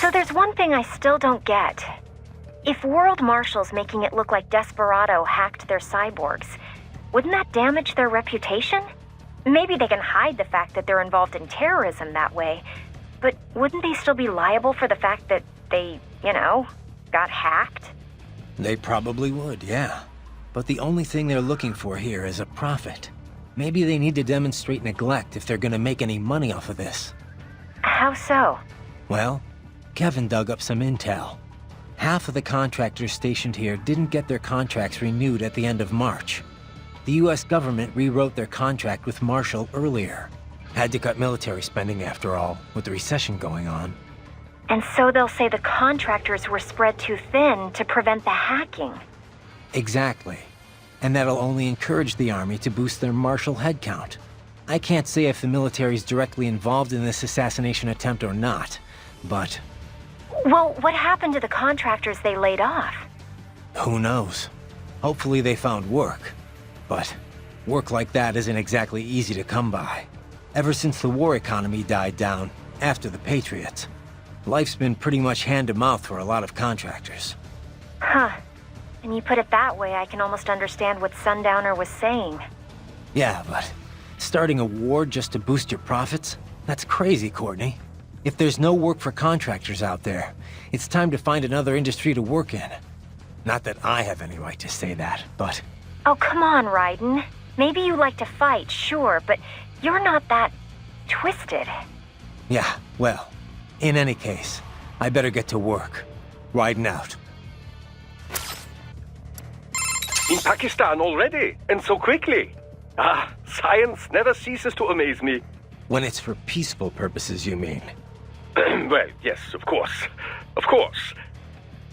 So there's one thing I still don't get. If World Marshal's making it look like Desperado hacked their cyborgs, wouldn't that damage their reputation? Maybe they can hide the fact that they're involved in terrorism that way, but wouldn't they still be liable for the fact that they, got hacked? They probably would, yeah. But the only thing they're looking for here is a profit. Maybe they need to demonstrate neglect if they're gonna make any money off of this. How so? Well, Kevin dug up some intel. Half of the contractors stationed here didn't get their contracts renewed at the end of March. The US government rewrote their contract with Marshall earlier. Had to cut military spending after all, with the recession going on. And so they'll say the contractors were spread too thin to prevent the hacking. Exactly. And that'll only encourage the Army to boost their Marshall headcount. I can't say if the military's directly involved in this assassination attempt or not, but... Well, what happened to the contractors they laid off? Who knows? Hopefully they found work. But work like that isn't exactly easy to come by. Ever since the war economy died down, after the Patriots, life's been pretty much hand-to-mouth for a lot of contractors. Huh. And you put it that way, I can almost understand what Sundowner was saying. Yeah, but starting a war just to boost your profits? That's crazy, Courtney. If there's no work for contractors out there, it's time to find another industry to work in. Not that I have any right to say that, but... Oh, come on, Raiden. Maybe you like to fight, sure, but you're not that... twisted. Yeah, well, in any case, I better get to work. Raiden out. In Pakistan already, and so quickly. Ah, science never ceases to amaze me. When it's for peaceful purposes, you mean? Well, yes, of course. Of course.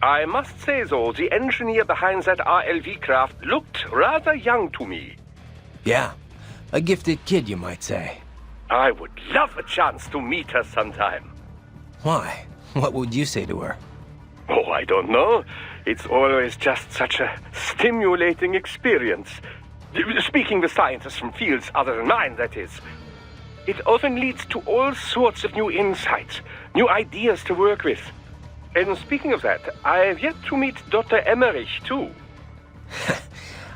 I must say, though, the engineer behind that RLV craft looked rather young to me. Yeah, a gifted kid, you might say. I would love a chance to meet her sometime. Why? What would you say to her? Oh, I don't know. It's always just such a stimulating experience. Speaking with scientists from fields other than mine, that is. It often leads to all sorts of new insights, new ideas to work with. And speaking of that, I've yet to meet Dr. Emmerich, too.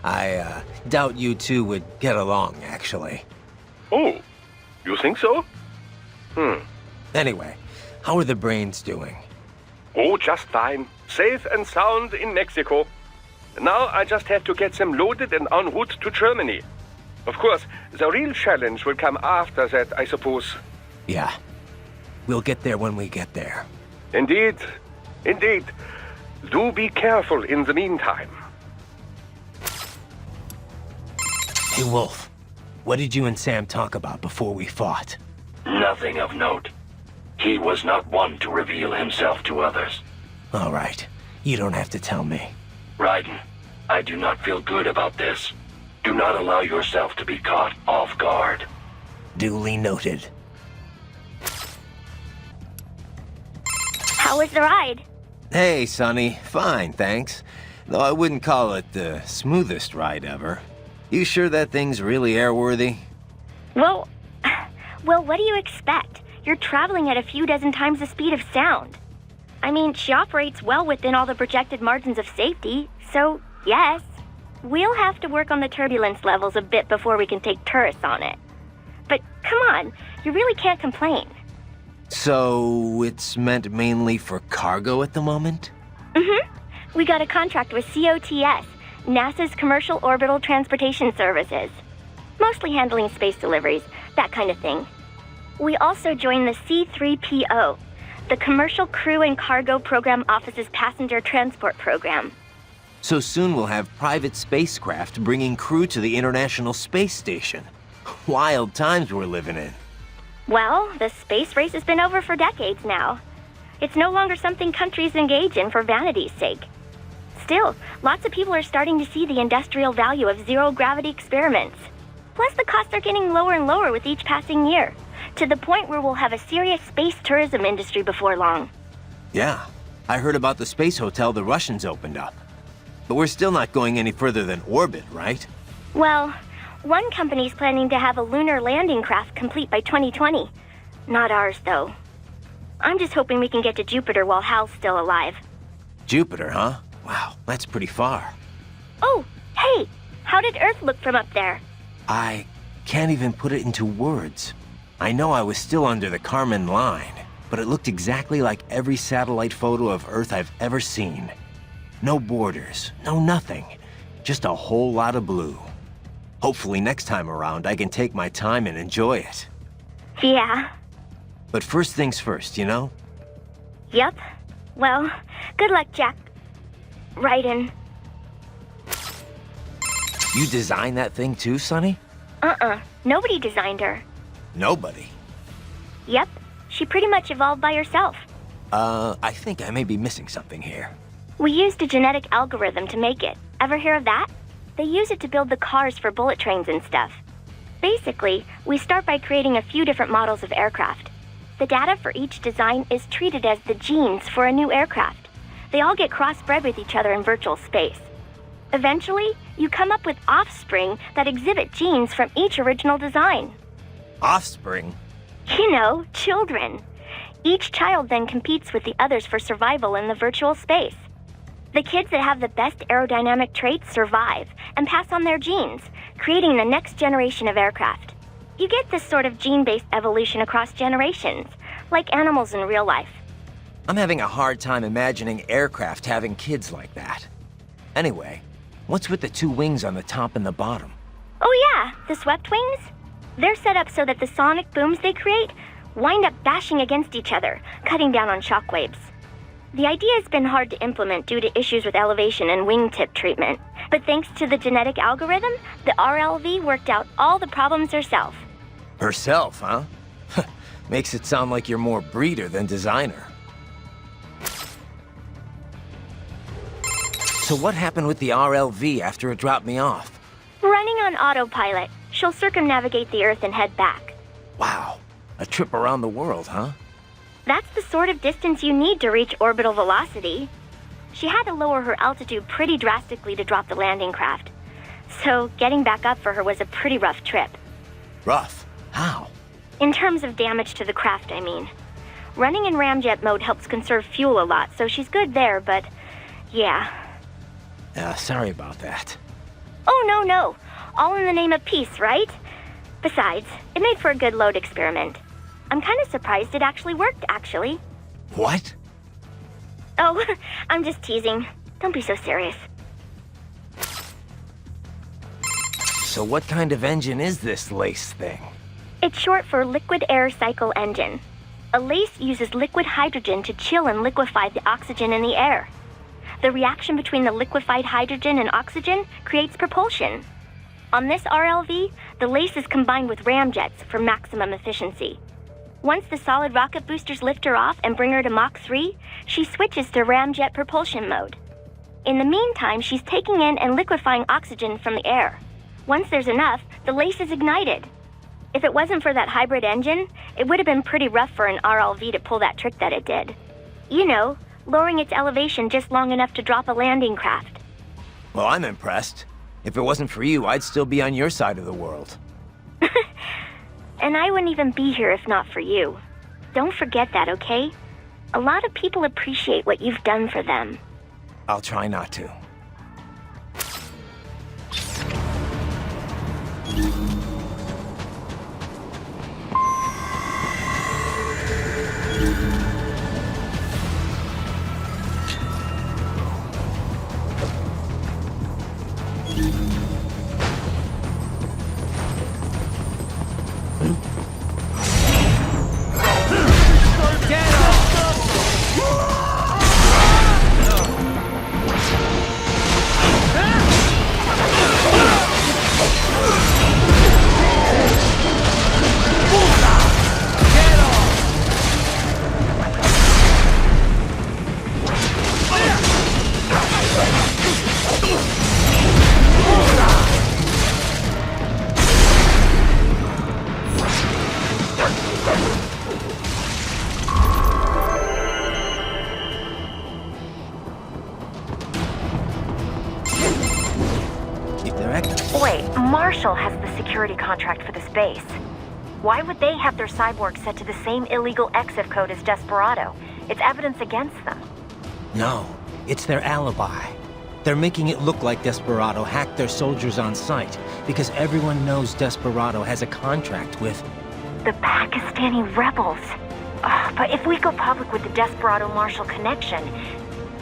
I doubt you two would get along, actually. Oh, you think so? Anyway, how are the brains doing? Oh, just fine. Safe and sound in Mexico. Now I just have to get them loaded and en route to Germany. Of course, the real challenge will come after that, I suppose. Yeah. We'll get there when we get there. Indeed. Indeed. Do be careful in the meantime. Hey, Wolf. What did you and Sam talk about before we fought? Nothing of note. He was not one to reveal himself to others. All right. You don't have to tell me. Raiden, I do not feel good about this. Do not allow yourself to be caught off guard. Duly noted. How was the ride? Hey, Sonny. Fine, thanks. Though I wouldn't call it the smoothest ride ever. You sure that thing's really airworthy? Well, what do you expect? You're traveling at a few dozen times the speed of sound. I mean, she operates well within all the projected margins of safety, so yes. We'll have to work on the turbulence levels a bit before we can take tourists on it. But come on, you really can't complain. So, it's meant mainly for cargo at the moment? We got a contract with COTS, NASA's Commercial Orbital Transportation Services. Mostly handling space deliveries, that kind of thing. We also joined the C3PO, the Commercial Crew and Cargo Program Office's passenger transport program. So soon we'll have private spacecraft bringing crew to the International Space Station. Wild times we're living in. Well, the space race has been over for decades now. It's no longer something countries engage in for vanity's sake. Still, lots of people are starting to see the industrial value of zero-gravity experiments. Plus, the costs are getting lower and lower with each passing year, to the point where we'll have a serious space tourism industry before long. Yeah, I heard about the space hotel the Russians opened up. But we're still not going any further than orbit, right? Well, one company's planning to have a lunar landing craft complete by 2020. Not ours, though. I'm just hoping we can get to Jupiter while Hal's still alive. Jupiter, huh? Wow, that's pretty far. Oh, hey! How did Earth look from up there? I can't even put it into words. I know I was still under the Kármán line, but it looked exactly like every satellite photo of Earth I've ever seen. No borders, no nothing. Just a whole lot of blue. Hopefully next time around I can take my time and enjoy it. Yeah. But first things first, you know? Yep. Well, good luck, Jack. Raiden. You designed that thing too, Sonny? Nobody designed her. Nobody? Yep. She pretty much evolved by herself. I think I may be missing something here. We used a genetic algorithm to make it. Ever hear of that? They use it to build the cars for bullet trains and stuff. Basically, we start by creating a few different models of aircraft. The data for each design is treated as the genes for a new aircraft. They all get crossbred with each other in virtual space. Eventually, you come up with offspring that exhibit genes from each original design. Offspring? You know, children. Each child then competes with the others for survival in the virtual space. The kids that have the best aerodynamic traits survive and pass on their genes, creating the next generation of aircraft. You get this sort of gene-based evolution across generations, like animals in real life. I'm having a hard time imagining aircraft having kids like that. Anyway, what's with the two wings on the top and the bottom? Oh yeah, the swept wings? They're set up so that the sonic booms they create wind up bashing against each other, cutting down on shockwaves. The idea has been hard to implement due to issues with elevation and wingtip treatment, but thanks to the genetic algorithm, the RLV worked out all the problems herself. Herself, huh? Makes it sound like you're more breeder than designer. So what happened with the RLV after it dropped me off? Running on autopilot, she'll circumnavigate the Earth and head back. Wow, a trip around the world, huh? That's the sort of distance you need to reach orbital velocity. She had to lower her altitude pretty drastically to drop the landing craft. So getting back up for her was a pretty rough trip. Rough? How? In terms of damage to the craft, I mean. Running in ramjet mode helps conserve fuel a lot, so she's good there, but yeah. Sorry about that. Oh, no. All in the name of peace, right? Besides, it made for a good load experiment. I'm kind of surprised it actually worked, actually. What? Oh, I'm just teasing. Don't be so serious. So what kind of engine is this LACE thing? It's short for Liquid Air Cycle Engine. A LACE uses liquid hydrogen to chill and liquefy the oxygen in the air. The reaction between the liquefied hydrogen and oxygen creates propulsion. On this RLV, the LACE is combined with ramjets for maximum efficiency. Once the solid rocket boosters lift her off and bring her to Mach 3, she switches to ramjet propulsion mode. In the meantime, she's taking in and liquefying oxygen from the air. Once there's enough, the LACE is ignited. If it wasn't for that hybrid engine, it would have been pretty rough for an RLV to pull that trick that it did. You know, lowering its elevation just long enough to drop a landing craft. Well, I'm impressed. If it wasn't for you, I'd still be on your side of the world. And I wouldn't even be here if not for you. Don't forget that, okay? A lot of people appreciate what you've done for them. I'll try not to. Wait, Marshall has the security contract for this base. Why would they have their cyborgs set to the same illegal exif code as Desperado? It's evidence against them. No, it's their alibi. They're making it look like Desperado hacked their soldiers on sight, because everyone knows Desperado has a contract with... The Pakistani rebels. But if we go public with the Desperado-Marshall connection...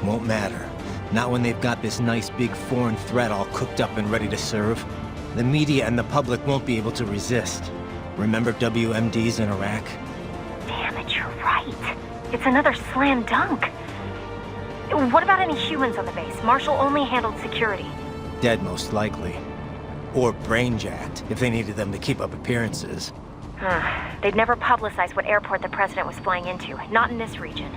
Won't matter. Not when they've got this nice big foreign threat all cooked up and ready to serve. The media and the public won't be able to resist. Remember WMDs in Iraq? Damn it, you're right. It's another slam dunk. What about any humans on the base? Marshall only handled security. Dead, most likely. Or brain-jacked, if they needed them to keep up appearances. They'd never publicized what airport the president was flying into, not in this region.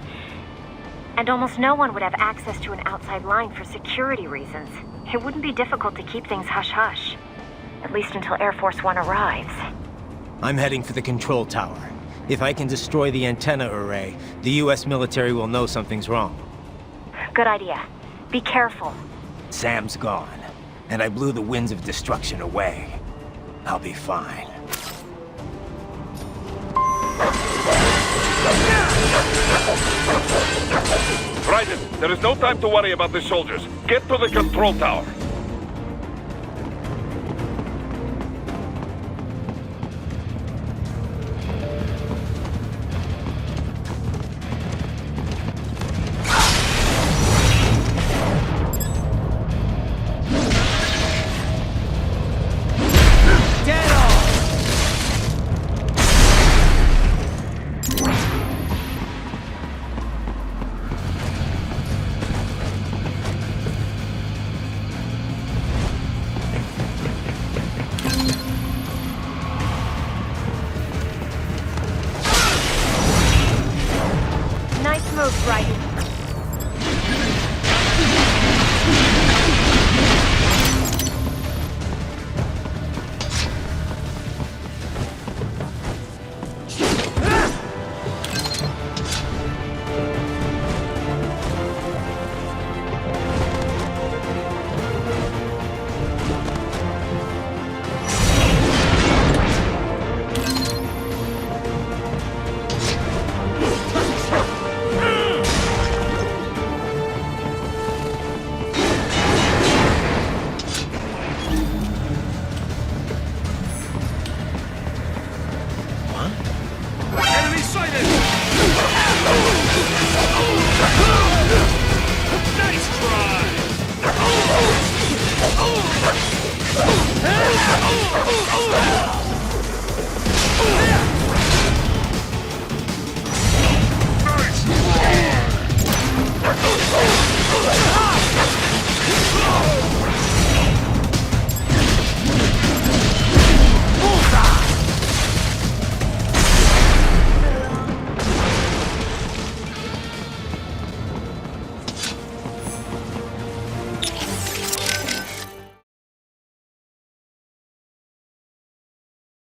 And almost no one would have access to an outside line for security reasons. It wouldn't be difficult to keep things hush-hush. At least until Air Force One arrives. I'm heading for the control tower. If I can destroy the antenna array, the US military will know something's wrong. Good idea. Be careful. Sam's gone, and I blew the winds of destruction away. I'll be fine. Raiden, there is no time to worry about the soldiers. Get to the control tower. Nice move, Raiden. Enemy sighted!